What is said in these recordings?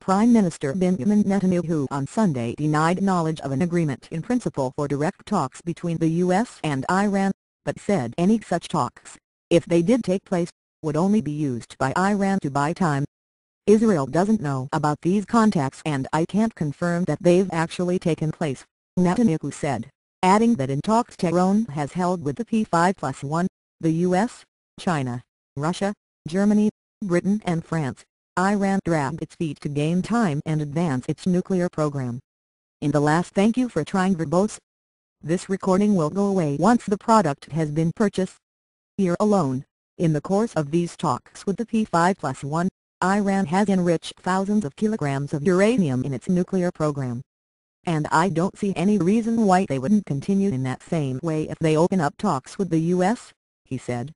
Prime Minister Benjamin Netanyahu on Sunday denied knowledge of an agreement in principle for direct talks between the U.S. and Iran, but said any such talks, if they did take place, would only be used by Iran to buy time. Israel doesn't know about these contacts and I can't confirm that they've actually taken place, Netanyahu said, adding that in talks Tehran has held with the P5+1, the U.S., China, Russia, Germany, Britain and France, Iran dragged its feet to gain time and advance its nuclear program. In the last "Thank you for trying" verbose. This recording will go away once the product has been purchased. Here alone, in the course of these talks with the P5+1, Iran has enriched thousands of kilograms of uranium in its nuclear program. And I don't see any reason why they wouldn't continue in that same way if they open up talks with the U.S., he said.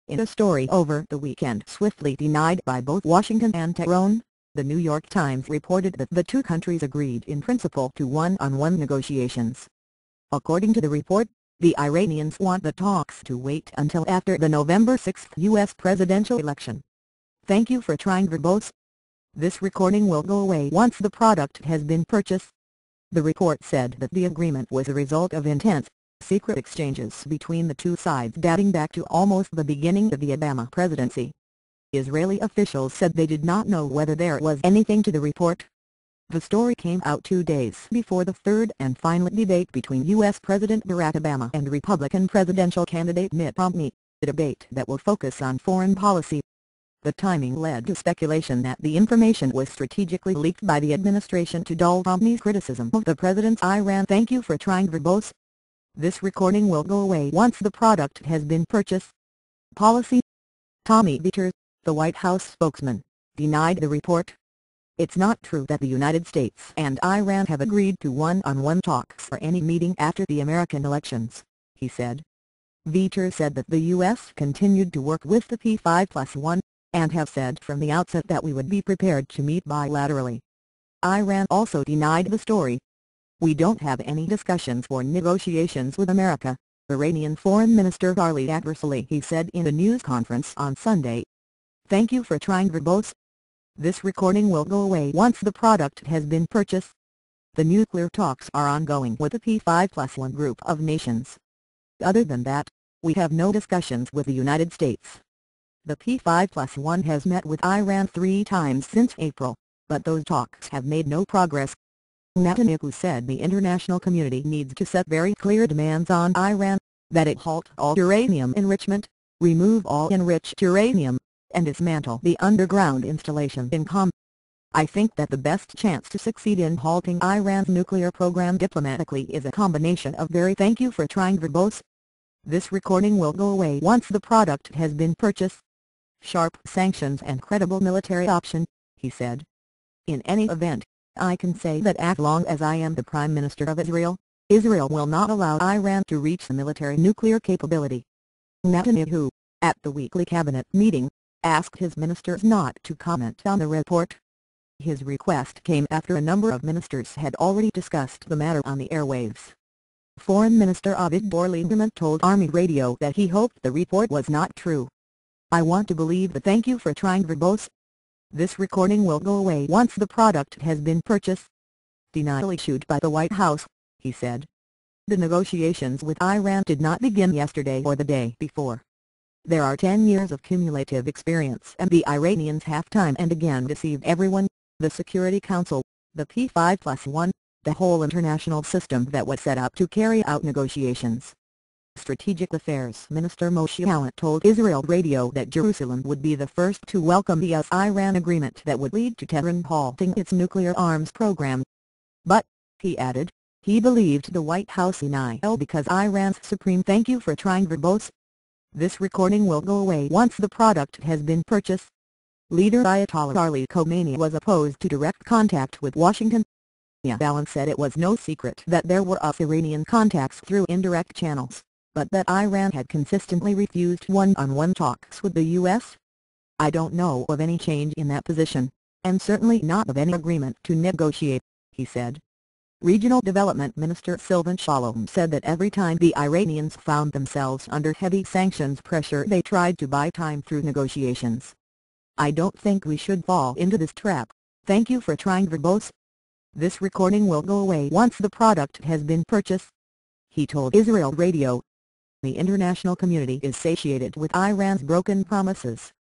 In a story over the weekend swiftly denied by both Washington and Tehran, the New York Times reported that the two countries agreed in principle to one-on-one negotiations. According to the report, the Iranians want the talks to wait until after the November 6 U.S. presidential election. Thank you for trying verbose. This recording will go away once the product has been purchased. The report said that the agreement was a result of intense, secret exchanges between the two sides dating back to almost the beginning of the Obama presidency. Israeli officials said they did not know whether there was anything to the report. The story came out 2 days before the third and final debate between U.S. President Barack Obama and Republican presidential candidate Mitt Romney, a debate that will focus on foreign policy. The timing led to speculation that the information was strategically leaked by the administration to dull Romney's criticism of the president's Iran "Thank you for trying" verbose. This recording will go away once the product has been purchased. Policy. Tommy Vietor, the White House spokesman, denied the report. It's not true that the United States and Iran have agreed to one-on-one talks or any meeting after the American elections, he said. Vietor said that the U.S. continued to work with the P5+1, and have said from the outset that we would be prepared to meet bilaterally. Iran also denied the story. We don't have any discussions or negotiations with America, Iranian Foreign Minister Ali Akbar said in a news conference on Sunday. Thank you for trying verbose. This recording will go away once the product has been purchased. The nuclear talks are ongoing with the P5+1 group of nations. Other than that, we have no discussions with the United States. The P5+1 has met with Iran 3 times since April, but those talks have made no progress. Netanyahu said the international community needs to set very clear demands on Iran, that it halt all uranium enrichment, remove all enriched uranium, and dismantle the underground installation in Qom. I think that the best chance to succeed in halting Iran's nuclear program diplomatically is a combination of very "thank you for trying" verbose. This recording will go away once the product has been purchased. Sharp sanctions and credible military option, he said. In any event, I can say that as long as I am the Prime Minister of Israel, Israel will not allow Iran to reach the military nuclear capability. Netanyahu, at the weekly cabinet meeting, asked his ministers not to comment on the report. His request came after a number of ministers had already discussed the matter on the airwaves. Foreign Minister Avigdor Lieberman told Army Radio that he hoped the report was not true. I want to believe that "thank you for trying" verbose. This recording will go away once the product has been purchased. Denial issued by the White House, he said. The negotiations with Iran did not begin yesterday or the day before. There are 10 years of cumulative experience and the Iranians have time and again deceived everyone, the Security Council, the P5+1, the whole international system that was set up to carry out negotiations. Strategic Affairs Minister Moshe Yaalon told Israel Radio that Jerusalem would be the first to welcome the US-Iran agreement that would lead to Tehran halting its nuclear arms program. But, he added, he believed the White House denial because Iran's supreme "thank you for trying" verbose. This recording will go away once the product has been purchased. Leader Ayatollah Ali Khamenei was opposed to direct contact with Washington. Yaalon said it was no secret that there were US-Iranian contacts through indirect channels, but that Iran had consistently refused one-on-one talks with the U.S. I don't know of any change in that position, and certainly not of any agreement to negotiate, he said. Regional Development Minister Silvan Shalom said that every time the Iranians found themselves under heavy sanctions pressure they tried to buy time through negotiations. I don't think we should fall into this trap, Thank you for trying verbose. This recording will go away once the product has been purchased," he told Israel Radio. The international community is satiated with Iran's broken promises